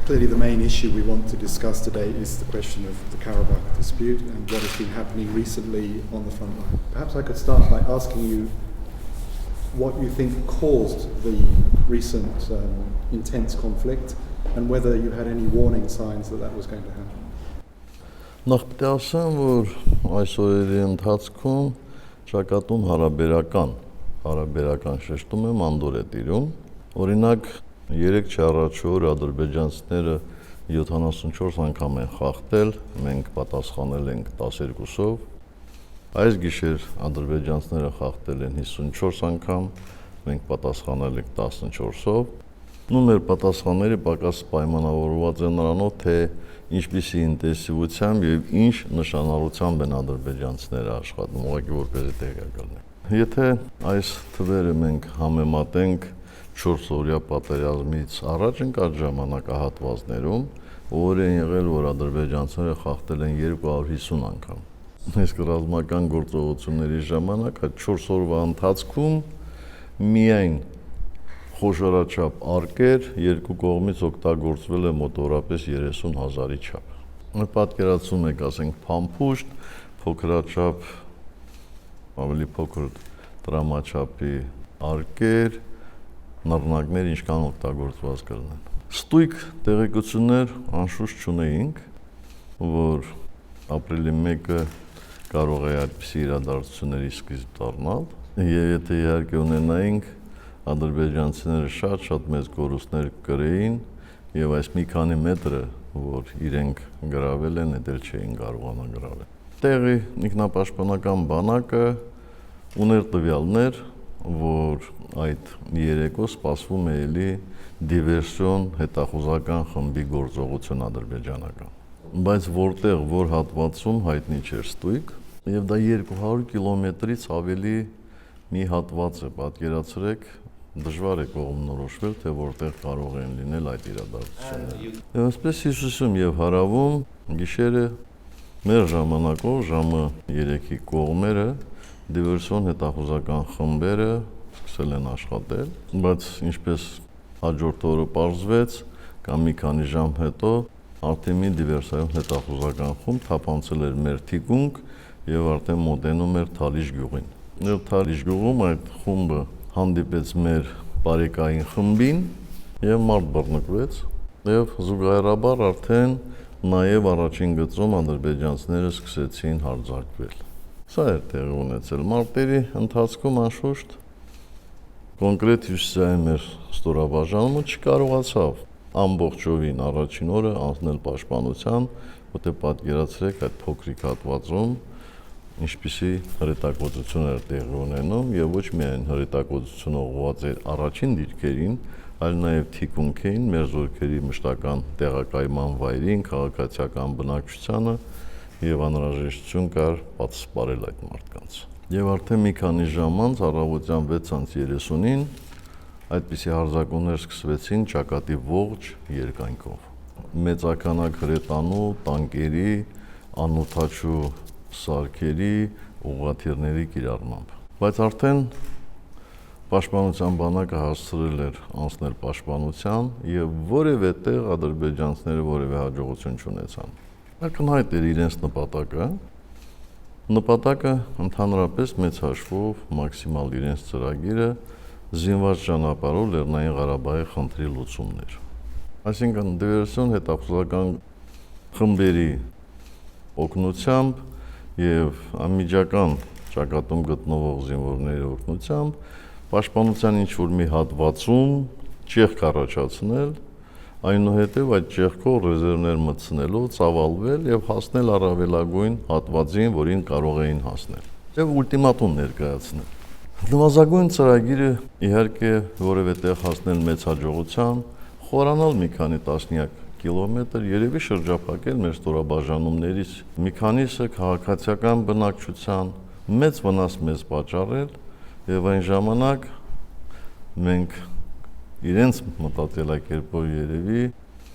Clearly the main issue we want to discuss today is the question of the Karabakh dispute and what has been happening recently on the front line. Perhaps I could start by asking you what you think caused the recent intense conflict and whether you had any warning signs that that was going to happen. Նախ պետք է ասեմ, որ այս օրերի ընթացքում ճակատուն հարաբերական շեշտում եմ անդոր է տիրում։ Օրինակ 3-4 օր ադրբեջանցիները 74 անգամ են խախտել, մենք պատասխանել ենք 12-ով։ Այս գիշեր ադրբեջանցիները խախտել են 54 անգամ, մենք պատասխանել ենք 14-ով։ Մեր պատասխանները պակաս պայմանավորված են նրանով, թե ինչպիսի ինտենսիվությամբ եւ ինչ նշանալությամբ են ադրբեջանցիները աշխատում, ուղղակի որպեսզի տեղյակ լինեն։ Եթե այս թվերը մենք համեմատենք 4-օրյա պատերազմից առաջ ընկած ժամանակահատվածներում, որ են եղել, որ ադրբեջանցիները խախտել են 250 անգամ։ Այս ռազմական գործողությունների ժամանակ այդ 4 օրվա ընթացքում միայն խոշորաչափ արկեր երկու կողմից օգտագործվել է մոտավորապես 30,000-ի չափ։ Պատկերացնում եք, ասենք, փամփուշտ, փոքրաչափ, ավելի փոքր տրամաչափի արկեր, նռնակներ ինչքան օգտագործված կլինեն։ Ստույգ տեղեկություններ անշուշտ չունեինք, որ ապրիլի 1-ը կարող է այդպիսի իրադարձությունների սկիզբ դառնալ, եւ եթե իհարկե ունենայինք, ադրբեջանցիները շատ մեծ կորուստներ կրեին եւ այս մի քանի մետրը, որ իրենք գրավել են, դեռ չէին կարողանա գրավել։ Տեղի ինքնապաշտպանական բանակը ուներ տվյալներ, որ այդ երեկո սպասվում է էլի դիվերսիոն հետախուզական խմբի գործողություն ադրբեջանական։ Բայց որտեղ, որ հատվածում հայտնի չէր ստույգ, եւ դա 200 կիլոմետրից ավելի մի հատված է, պատկերացրեք, դժվար է կողմնորոշվել, թե որտեղ կարող են լինել այդ իրադարձությունները։ Եվ այսպես հյուսիսում եւ հարավում գիշերը մեր ժամանակով ժամը 3-ի կողմերը դիվերսիոն հետախուզական խմբերը սկսել են աշխատել, բայց ինչպես հաջորդ օրը պարզվեց, կամ մի քանի ժամ հետո արդեն մի դիվերսիոն հետախուզական խումբ թափանցել էր մեր թիկունք եւ արդեն մոտենում էր Թալիշ գյուղին։ Եվ Թալիշ գյուղում այդ խումբը հանդիպեց մեր բարեկային խմբին եւ մարդ բռնկվեց եւ զուգահեռաբար արդեն նաեւ առաջին գծում ադրբեջանցիները սկսեցին հարձակվել։ Սա էր տեղի ունեցել մարտերի ընթացքում անշուշտ կոնկրետ հյուսիսային մեր ստորաբաժանումը չկարողացավ ամբողջովին առաջին օրը անցնել պաշտպանության, որտեղ պատկերացրեք այդ փոքրիկ հատվածում ինչպիսի հրետակոծություն էր տեղի ունենում եւ ոչ միայն հրետակոծությունը ուղղված էր առաջին դիրքերին, այլ նաեւ թիկունքին մեր զորքերի մշտական տեղակայման վայրին, քաղաքացիական բնակչությանը եւ անհրաժեշտություն կար պատասխանել այդ մարդկանց։ Եվ արդեն մի քանի ժամ անց առավոտյան 6:30-ին այդպիսի հարձակումներ սկսվեցին ճակատի ողջ երկայնքով։ Մեծականակ հրետանու, տանկերի, անօդաչու սարքերի, ուղղաթիռների կիրառմամբ։ Բայց արդեն պաշտպանության բանակը հասցրել էր անցնել պաշտպանության եւ որևէ տեղ ադրբեջանցիները որևէ հաջողություն չունեցան։ Ակնհայտ էր իրենց նպատակը ընդհանրապես մեծ հաշվով մաքսիմալ իրենց ծրագիրը զինված ճանապարհով Լեռնային Ղարաբաղի խնդրի լուծումն էր։ Այսինքն դիվերսիոն հետախուզական խմբերի օգնությամբ եւ անմիջական ճակատում գտնվող զինվորների օգնությամբ պաշտպանության ինչ-որ մի հատվածում ճեղք առաջացնել, այնուհետև այդ ճեղքով ռեզերվներ մտցնելով ծավալվել եւ հասնել առավելագույն հատվածին, որին կարող էին հասնել։ Եվ ուլտիմատում ներկայացնել։ Նվազագույն ծրագիրը իհարկե որևէ տեղ հասնել մեծ հաջողության, խորանալ մի քանի տասնյակ կիլոմետր, երևի շրջափակել մեր ստորաբաժանումներից մի քանիսը քաղաքացիական բնակչության մեծ վնաս մեզ պատճառել եւ այն ժամանակ մենք իրենց մտածելակերպով երևի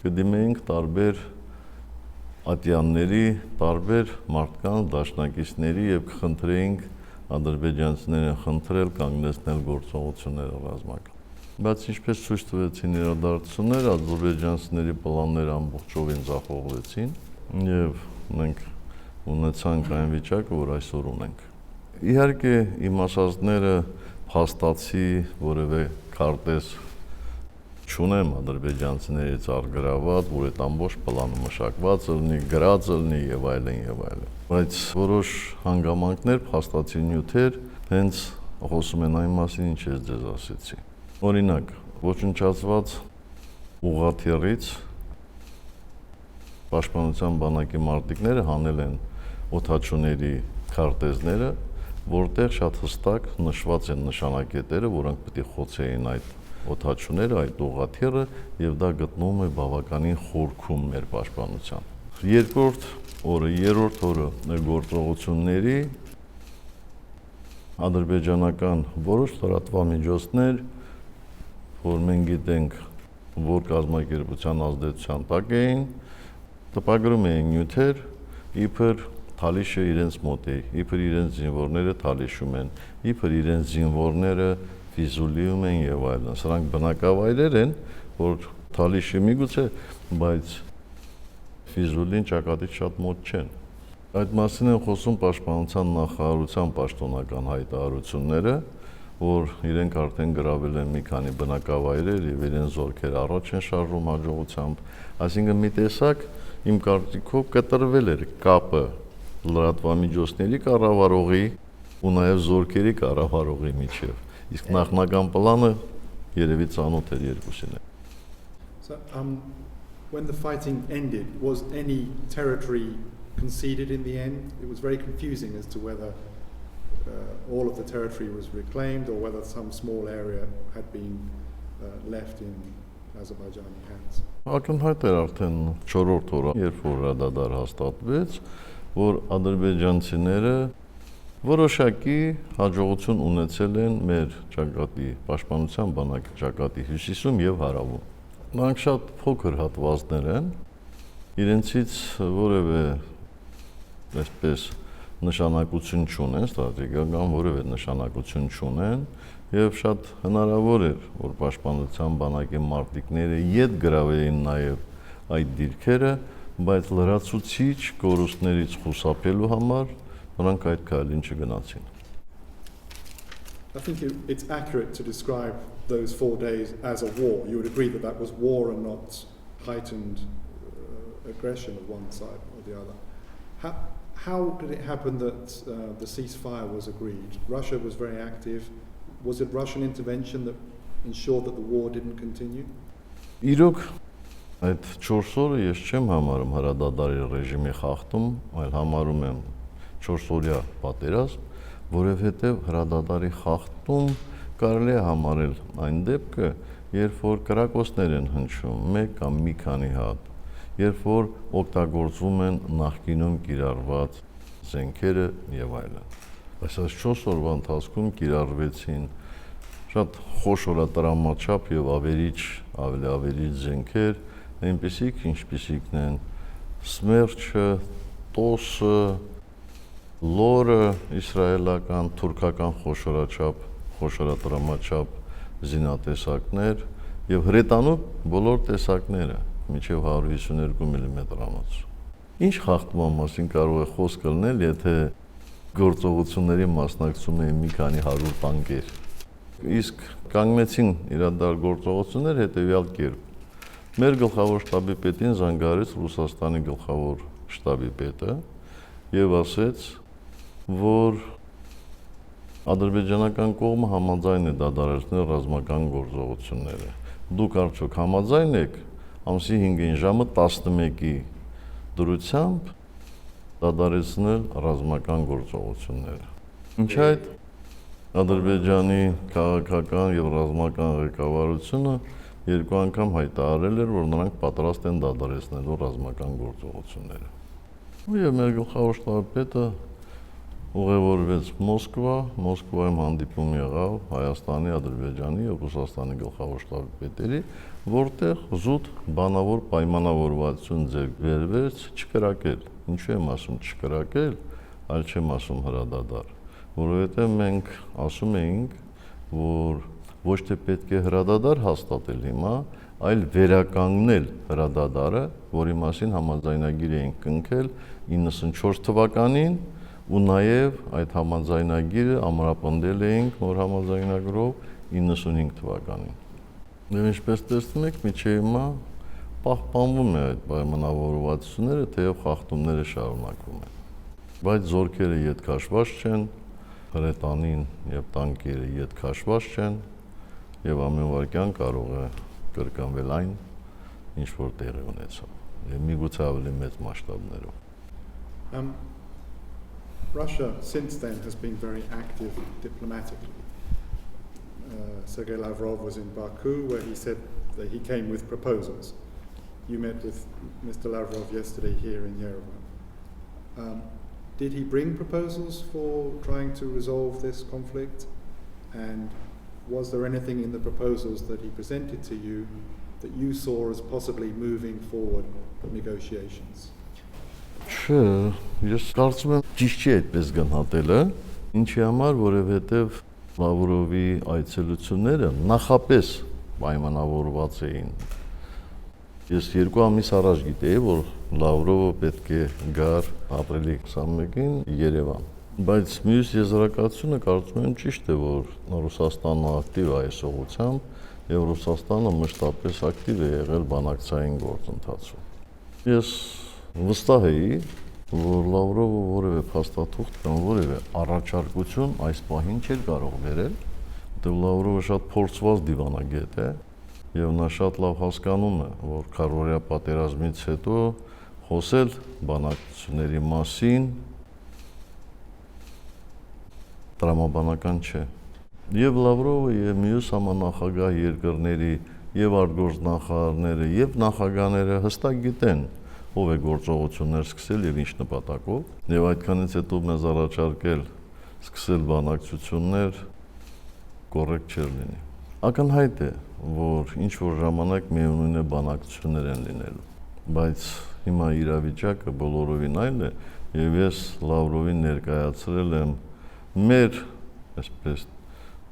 կդիմեինք տարբեր ատյանների, տարբեր մարդկանց, դաշնակիցների եւ կխնդրեինք ադրբեջանցիները խնդրել կանգնեցնել գործողությունները ռազմական։ Բայց ինչպես ցույց տվեցին իրադարձությունները, ադրբեջանցիների պլանները ամբողջովին ձախողվեցին եւ մենք ունեցանք այն վիճակը, որ այսօր ունենք։ Իհարկե իմ ասածները փաստացի որևէ քարտեզ չունեմ ադրբեջանցիներից արգրաված, որ այդ ամբողջ պլանը մշակված լինի, գրած լինի եւ այլն եւ այլն։ Բայց որոշ հանգամանքներ, փաստացի նյութեր հենց խոսում են այն մասին, ինչ ես ձեզ ասեցի։ Օրինակ, ոչնչացված ուղղաթիռից Պաշտպանության բանակի մարտիկները հանել են օդաչուների քարտեզները, որտեղ շատ հստակ նշված են նշանակետերը, որոնք պետք է խոցեին այդ օդաչուները, այդ ուղղաթիռը, եւ դա գտնվում է բավականին խորքում մեր պաշտպանության։ Երկրորդ օրը, երրորդ օրը գործողությունների ադրբեջանական որոշ լրատվամիջոցներ, որ մենք գիտենք, որ կազմակերպության ազդեցության տակ էին, տպագրում էին նյութեր, իբր Թալիշը իրենց մոտ է, իբր իրենց զինվորները Թալիշում են, իբր իրենց զինվորները Ֆիզուլիում են եւ այլն։ Սրանք բնակավայրեր են, որ Թալիշի միգուցե, բայց Ֆիզուլին ճակատից շատ մոտ չեն։ Այդ մասին են խոսում Պաշտպանության նախարարության պաշտոնական հայտարարությունները, որ իրենք արդեն գրավել են մի քանի բնակավայրեր եւ իրենց զորքեր առաջ են շարժում հաջողությամբ։ Այսինքն մի տեսակ իմ կարծիքով կտրվել էր կապը լրատվամիջոցների կառավարողի ու նաեւ զորքերի կառավարողի միջեւ։ Իսկ նախնական պլանը երևի ծանոթ էր երկուսին։ So, when the fighting ended, was any territory conceded in the end? It was very confusing as to whether all of the territory was reclaimed or whether some small area had been left in Azerbaijani hands. Ակնհայտ էր արդեն 4-րդ օրը, երբ որ հրադադար հաստատվեց, որ ադրբեջանցիները որոշակի հաջողություն ունեցել են մեր ճակատի պաշտպանության բանակի ճակատի հյուսիսում եւ հարավում։ Նրանք շատ փոքր հատվածներ են, իրենցից որևէ այսպես նշանակություն չունեն, ստրատեգիական որևէ նշանակություն չունեն եւ շատ հնարավոր էր, որ պաշտպանության բանակի մարտիկները յետ գրավեին նաեւ այդ դիրքերը, բայց լրացուցիչ կորուստներից խուսափելու համար նրանք այդ քայլին չգնացին։ I think it's accurate to describe those 4 days as a war. You would agree that that was war and not heightened aggression of one side or the other. How did it happen that the ceasefire was agreed? Russia was very active. Was it Russian intervention that ensured that the war didn't continue? Իրոք այդ 4 օրը ես չեմ համարում հրադադարի ռեժիմի խախտում, այլ համարում եմ 4-օրյա պատերազմ, որովհետև հրադադարի խախտում կարելի է համարել այն դեպքը, երբ որ կրակոցներ են հնչում, մեկ կամ մի քանի հատ, երբ որ օգտագործվում են նախկինում կիրառված զենքերը եւ այլն։ Այսպես 4 օրվա ընթացքում կիրառվեցին շատ խոշորատրամաչափ եւ ավելի զենքեր, այնպիսիք, ինչպիսիքն են Սմերջը, Տոսը, Լորը, իսրայելական, թուրքական խոշորատրամաչափ զինատեսակներ եւ հրետանու բոլոր տեսակները մինչեւ 152 մմ-անոց։ Ինչ խախտման մասին կարող է խոսք լինել, եթե գործողությունների մասնակցում էին մի քանի 100 տանկեր։ Իսկ կանգնեցին իրադարձ գործողություններ հետեւյալ կերպ։ Մեր գլխավոր շտաբի պետին զանգահարեց Ռուսաստանի գլխավոր շտաբի պետը եւ ասեց, որ ադրբեջանական կողմը համաձայն է դադարեցնել ռազմական գործողությունները։ Դուք արդյոք համաձայն եք ամսի 5-ին ժամը 11-ի դրությամբ դադարեցնել ռազմական գործողությունները։ Ինչ այդ Ադրբեջանի քաղաքական եւ ռազմական ղեկավարությունը երկու անգամ հայտարարել էր, որ նրանք պատրաստ են դադարեցնելու ռազմական գործողությունները։ Եվ մեր գլխավոր շտաբի պետը ուղևորվեց Մոսկվա, Մոսկվայում հանդիպում եղավ Հայաստանի, Ադրբեջանի եւ Ռուսաստանի գլխավոր շտաբի պետերի, որտեղ զուտ բանավոր պայմանավորվածություն ձեռք բերվեց չկրակել։ Ինչու եմ ասում չկրակել, այլ չեմ ասում հրադադար, որովհետեւ մենք ասում էինք, որ ոչ թե պետք է հրադադար հաստատել հիմա, այլ վերականգնել հրադադարը, որի մասին համաձայնագիր էինք կնքել 94 թվականին ու նաև այդ համաձայնագիրը ամրապնդել էինք նոր համաձայնագրով 95 թվականին։ Եվ ինչպես տեսնում եք, մինչև հիմա պահպանվում է այդ պայմանավորվածությունները, թեև խախտումները շարունակվում են։ Բայց զորքերը ետ քաշված չեն, հրետանին եւ տանկերը ետ քաշված չեն եւ ամեն վարքյան կարող է կրկնվել այն, ինչ որ տեղի ունեցավ, եւ միգուցե ավելի մեծ մասշտաբներով։ Russia since then has been very active diplomatically. Sergei Lavrov was in Baku where he said that he came with proposals. You met with Mr. Lavrov yesterday here in Yerevan. Did he bring proposals for trying to resolve this conflict? And was there anything in the proposals that he presented to you that you saw as possibly moving forward negotiations? Չէ, ես կարծում եմ ճիշտ չի այդպես գնահատելը, ինչի համար, որովհետև Լավրովի այցելությունները նախապես պայմանավորված էին։ Ես 2 ամիս առաջ գիտեի, որ Լավրովը պետք է գար ապրիլի 21-ին Երևան։ Բայց մյուս եզրակացությունը կարծում եմ ճիշտ է, որ Ռուսաստանը ակտիվ է այս ուղղությամբ եւ Ռուսաստանը մշտապես ակտիվ է եղել բանակցային գործընթացում։ Ես վստահ էի, որ Լավրովը որևէ փաստաթուղթ կամ որևէ առաջարկություն այս պահին չէր կարող բերել, որտեղ Լավրովը շատ փորձված դիվանագետ է եւ նա շատ լավ հասկանում է, որ քարորիա պատերազմից հետո խոսել բանակցությունների մասին տրամաբանական չէ։ Եվ Լավրովը եւ մյուս համանախագահ երկրների եւ արտգործնախարարները եւ նախագահները հստակ գիտեն ով է գործողություններ սկսել եւ ինչ նպատակով եւ այդքանից հետո մեզ առաջարկել սկսել բանակցություններ կոռեկտ չէր լինի։ Ակնհայտ է, որ ինչ որ ժամանակ միևնույն է բանակցություններ են լինելու, բայց հիմա իրավիճակը բոլորովին այլ է եւ ես Լավրովին ներկայացրել եմ մեր այսպես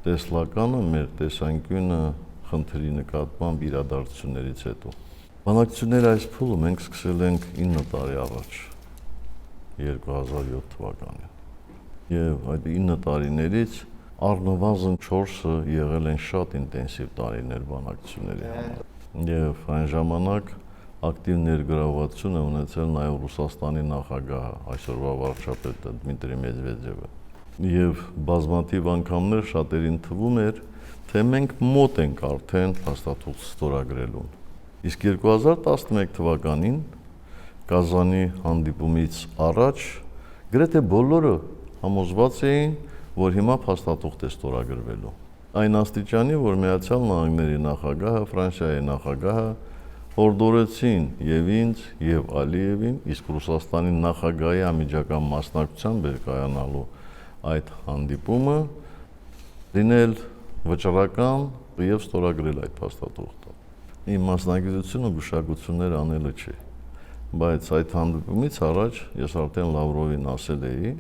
տեսլականը, մեր տեսանկյունը խնդրի նկատմամբ իրադարձություններից հետո։ Բանակցությունները այս փուլը մենք սկսել ենք 9 տարի առաջ, 2007 թվականին։ Եվ այդ 9 տարիներից առնվազն 4-ը եղել են շատ ինտենսիվ տարիներ բանակցությունների համար։ Եվ այն ժամանակ ակտիվ ներգրավվածություն է ունեցել նաև Ռուսաստանի նախագահը, այսօրվա վարչապետը Դմիտրի Մեդվեդևը։ Եվ բազմաթիվ անգամներ շատերին թվում էր, թե մենք մոտ ենք արդեն փաստաթուղթ ստորագրելուն։ Իսկ 2011 թվականին Կազանի հանդիպումից առաջ գրեթե բոլորը համոզված էին, որ հիմա փաստաթուղթ է ստորագրվելու։ Այն աստիճանի, որ Միացյալ Նահանգների նախագահը, Ֆրանսիայի նախագահը հորդորեցին եւ ինձ եւ Ալիևին, իսկ Ռուսաստանի նախագահի անմիջական մասնակցությամբ էր կայանալու այդ հանդիպումը, լինել վճռական եւ ստորագրել այդ փաստաթուղթը։ Իմ մասնագիտությունը գուշակություններ անելը չի, բայց այդ հանդիպումից առաջ ես արդեն Լավրովին ասել էի,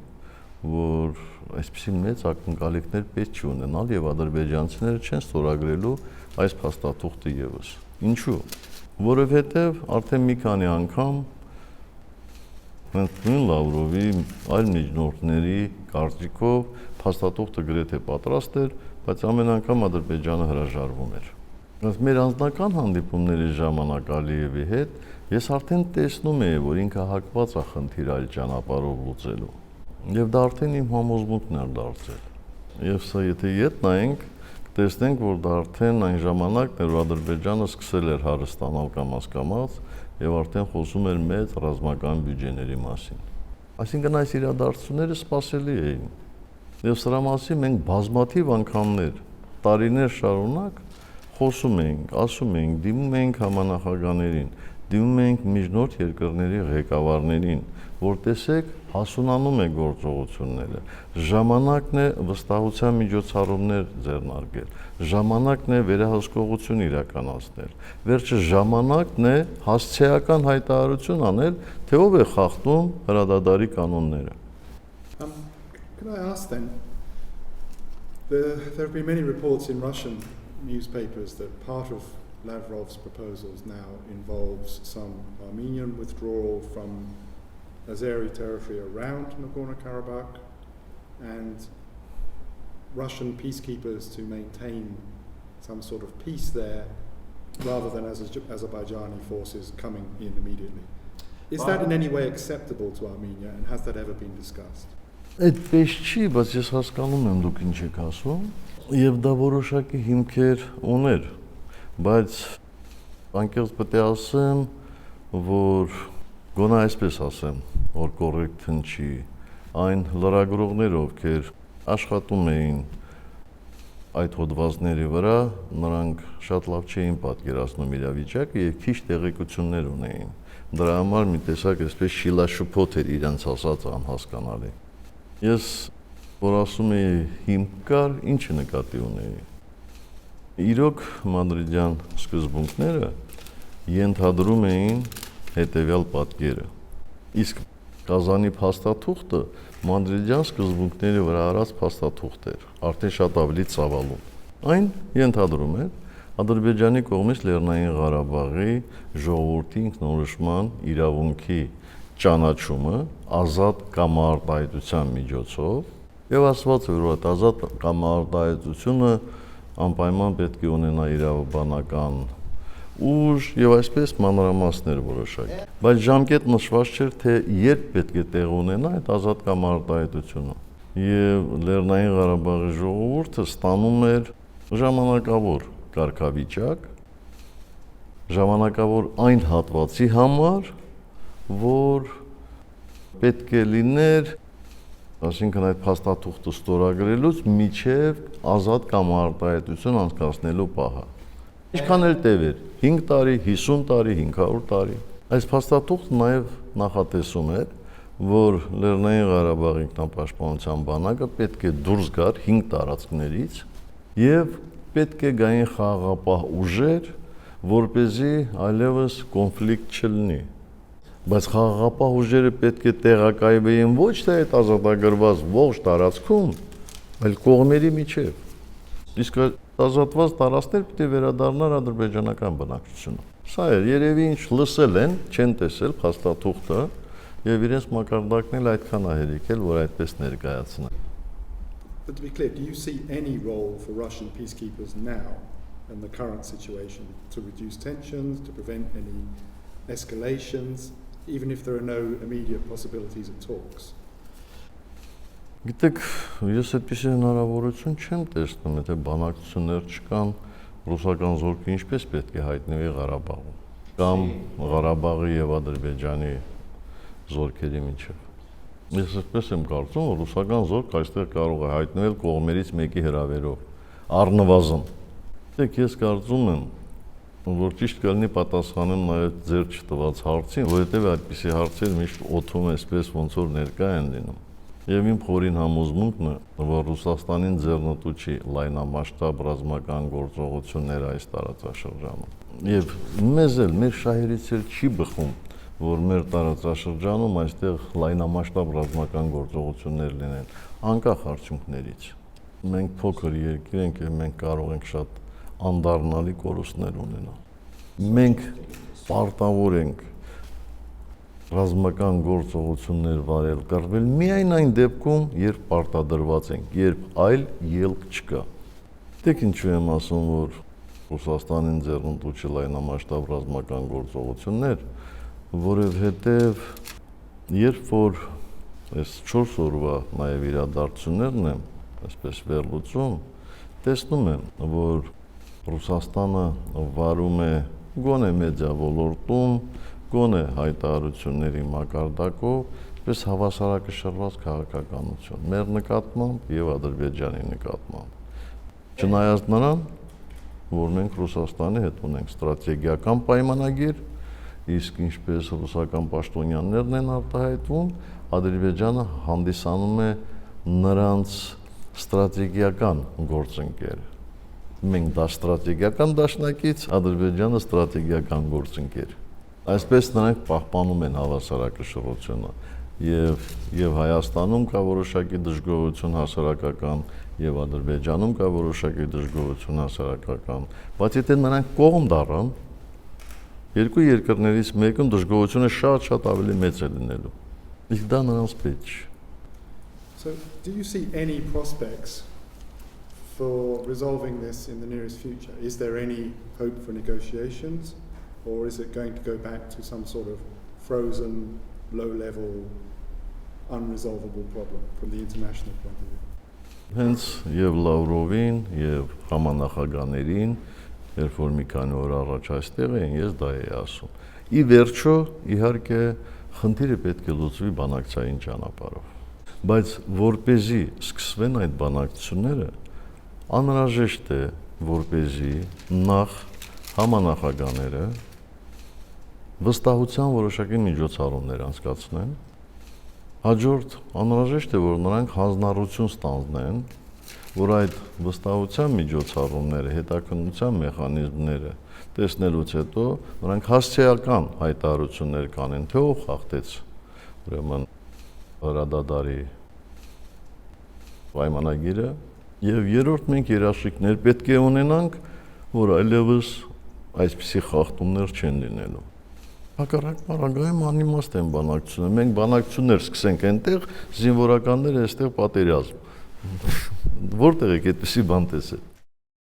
որ այսպիսի մեծ ակնկալիքներ պետք չի ունենալ եւ ադրբեջանցիները չեն ստորագրելու այս փաստաթուղթը եւս։ Ինչու՞։ Որովհետեւ արդեն մի քանի անգամ նույն Լավրովի այլ միջնորդների կարծիքով փաստաթուղթը գրեթե պատրաստ էր, բայց ամեն անգամ Ադրբեջանը հրաժարվում էր։ Մեր անձնական հանդիպումների ժամանակ Ալիևի հետ ես արդեն տեսնում էի, որ ինքը հակված է խնդիր այլ ճանապարհով լուծելու։ Եվ դա արդեն իմ համոզմունքն էր դարձել։ Եվ սա եթե ետ նայենք, տեսնենք, որ դա արդեն այն ժամանակն էր, որ Ադրբեջանը սկսել էր հարստանալ կամաց-կամաց եւ արդեն խոսում էր մեծ ռազմական բյուջեների մասին։ Այսինքն այս իրադարձությունները սպասելի էին։ Եվ սրա մասին մենք բազմաթիվ անգամներ, տարիներ շարունակ խոսում էինք, ասում էինք, դիմում էինք համանախագահներին, դիմում էինք միջնորդ երկրների ղեկավարներին, որ տեսեք, հասունանում է գործողությունները, ժամանակն է վստահության միջոցառումներ ձեռնարկել, ժամանակն է վերահսկողություն իրականացնել, վերջը ժամանակն է հասցեական հայտարարություն անել, թե ով է խախտում հրադադարի կանոնները։ Can I ask then, There have been many reports in Russian newspapers that part of Lavrov's proposals now involves some Armenian withdrawal from Azeri territory around Nagorno-Karabakh and Russian peacekeepers to maintain some sort of peace there rather than Azerbaijani forces coming in immediately. Is that in any way acceptable to Armenia and has that ever been discussed? Այդպես չի, բայց ես հասկանում եմ դուք ինչ եք ասում, եւ դա որոշակի հիմքեր ուներ, բայց անկեղծ պետք է ասեմ, որ գոնե այսպես ասեմ, որ կոռեկտ չի, այն լրագրողները, ովքեր աշխատում էին այդ հոդվածների վրա, նրանք շատ լավ չէին պատկերացնում իրավիճակը եւ քիչ տեղեկություններ ունեին։ Դրա համար մի տեսակ այսպես շիլաշփոթ էր իրենց ասած անհասկանալի։ Ես որ ասում էի հիմք կար, ինչը նկատի ունեի։ Իրոք մադրիդյան սկզբունքները ենթադրում էին հետևյալ պատկերը։ Իսկ Կազանի փաստաթուղթը մադրիդյան սկզբունքների վրա արած փաստաթուղթ էր, արդեն շատ ավելի ծավալուն։ Այն ենթադրում էր Ադրբեջանի կողմից Լեռնային Ղարաբաղի ժողովրդի ինքնորոշման իրավունքի ճանաչումը ազատ կամարտահայտության միջոցով եւ ասված էր, որ այդ ազատ կամարտահայտությունը անպայման պետք է ունենա իրավաբանական ուժ եւ այսպես մանրամասներ որոշակի։ Բայց ժամկետ նշված չէր, թե երբ պետք է տեղ ունենա այդ ազատ կամարտահայտությունը։ Եվ Լեռնային Ղարաբաղի ժողովուրդը ստանում էր ժամանակավոր կարգավիճակ, ժամանակավոր այն հատվածի համար, որ պետք է լիներ, այսինքն այդ փաստաթուղթը ստորագրելուց միջև ազատ կամարտահայտություն անցկացնելու պահը։ Ինչքան էլ տևեր, 5 տարի, 50 տարի, 500 տարի։ Այս փաստաթուղթը նաև նախատեսում էր, որ Լեռնային Ղարաբաղի ինքնապաշտպանության բանակը պետք է դուրս գար 5 տարածքներից եւ պետք է գային խաղաղապահ ուժեր, որպեսզի այլևս կոնֆլիկտ չլինի։ Բայց խաղաղապահ ուժերը պետք է տեղակայվեին ոչ թե այդ ազատագրված ողջ տարածքում, այլ կողմերի միջև։ Իսկ ազատված տարածքներ պետք է վերադառնար ադրբեջանական բնակչությունը։ Սա էր, երևի ինչ լսել են, չեն տեսել փաստաթուղթը եւ իրենց մակարդակն էլ այդքան է հերիքել, որ այդպես ներկայացնեն։ But to be clear, do you see any role for Russian peacekeepers now in the current situation to reduce tensions, to prevent any escalations, even if there are no immediate possibilities of talks? Գիտեք, ես այդպիսի հնարավորություն չեմ տեսնում, եթե բանակցություններ չկան, ռուսական զորքը ինչպես պետք է հայտնվի Ղարաբաղում, կամ Ղարաբաղի եւ Ադրբեջանի զորքերի միջև։ Ես այսպես եմ կարծում, որ ռուսական զորքը այստեղ կարող է հայտնվել կողմերից մեկի հրավերով, առնվազն։ Դեք ես կարծում եմ, որ ճիշտ կլինի պատասխանեմ նաև ձեր չտված հարցին, որովհետև այդպիսի հարցեր միշտ օդում այսպես ոնց որ ներկա են լինում։ Եվ իմ խորին համոզմունքն է, որ Ռուսաստանին ձեռնտու չի լայնամասշտաբ ռազմական գործողություններ այս տարածաշրջանում։ Եվ մեզ էլ, մեր շահերից էլ չի բխում, որ մեր տարածաշրջանում այստեղ լայնամասշտաբ ռազմական գործողություններ լինեն, անկախ արդյունքներից։ Մենք փոքր երկիր ենք եւ մենք կարող ենք շատ անդառնալի կորուստներ ունենալ։ Մենք պարտավոր ենք ռազմական գործողություններ վարել, կռվել միայն այն դեպքում, երբ պարտադրված ենք, երբ այլ ելք չկա։ Դեք ինչու եմ ասում, որ Ռուսաստանին ձեռնտու չի լայնամասշտաբ ռազմական գործողություններ, որովհետև երբ որ այս 4 օրվա նաև իրադարձություններն եմ, այսպես վերլուծում, տեսնում եմ, որ Ռուսաստանը վարում է գոնե մեդիա ոլորտում, գոնե հայտարարությունների մակարդակով, պես հավասարակշռված քաղաքականություն, մեր նկատմամբ եւ Ադրբեջանի նկատմամբ։ Չնայած նրան, որ մենք Ռուսաստանի հետ ունենք ստրատեգիական պայմանագիր, իսկ ինչպես ռուսական պաշտոնյաներն են արտահայտվում, Ադրբեջանը հանդիսանում է նրանց ստրատեգիական գործընկեր։ Մենք դա ստրատեգիական դաշնակից, Ադրբեջանը ստրատեգիական գործընկեր։ Այսպես նրանք պահպանում են հավասարակշռությունը եւ Հայաստանում կա որոշակի դժգոհություն հասարակական եւ Ադրբեջանում կա որոշակի դժգոհություն հասարակական, բայց եթե նրանք կողմ դառան, երկու երկրներից մեկում դժգոհությունը շատ ավելի մեծ է լինելու։ Իսկ դա նրանց պետք չէ։ So, do you see any prospects for resolving this in the nearest future? Is there any hope for negotiations, or is it going to go back to some sort of frozen, low-level, unresolvable problem from the international point of view? Հենց եւ Լավրովին եւ համանախագահներին, երբ որ մի քանի օր առաջ այստեղ էին, ես դա էի ասում։ Ի վերջո, իհարկե, խնդիրը պետք է լուծվի բանակցային ճանապարհով։ Բայց որպեսզի սկսվեն այդ բանակցությունները, անհրաժեշտ է, որպեսզի նախ համանախագահները վստահության որոշակի միջոցառումներ անցկացնեն, հաջորդ անհրաժեշտ է, որ նրանք հանձնառություն ստանձնեն, որ այդ վստահության միջոցառումները, հետաքննության մեխանիզմները տեսնելուց հետո նրանք հասցեական հայտարարություններ կանեն, թե ով խախտեց ուրեմն հրադադարի պայմանագիրը, եւ երրորդ մենք երաշխիքներ պետք է ունենանք, որ այլևս այսպիսի խախտումներ չեն լինելու։ Հակառակ բանակայում անիմաստ են բանակցությունները, մենք բանակցություններ սկսենք այնտեղ, զինվորականները այստեղ պատերազմ։ Որտեղ եք այդպիսի բան տեսել։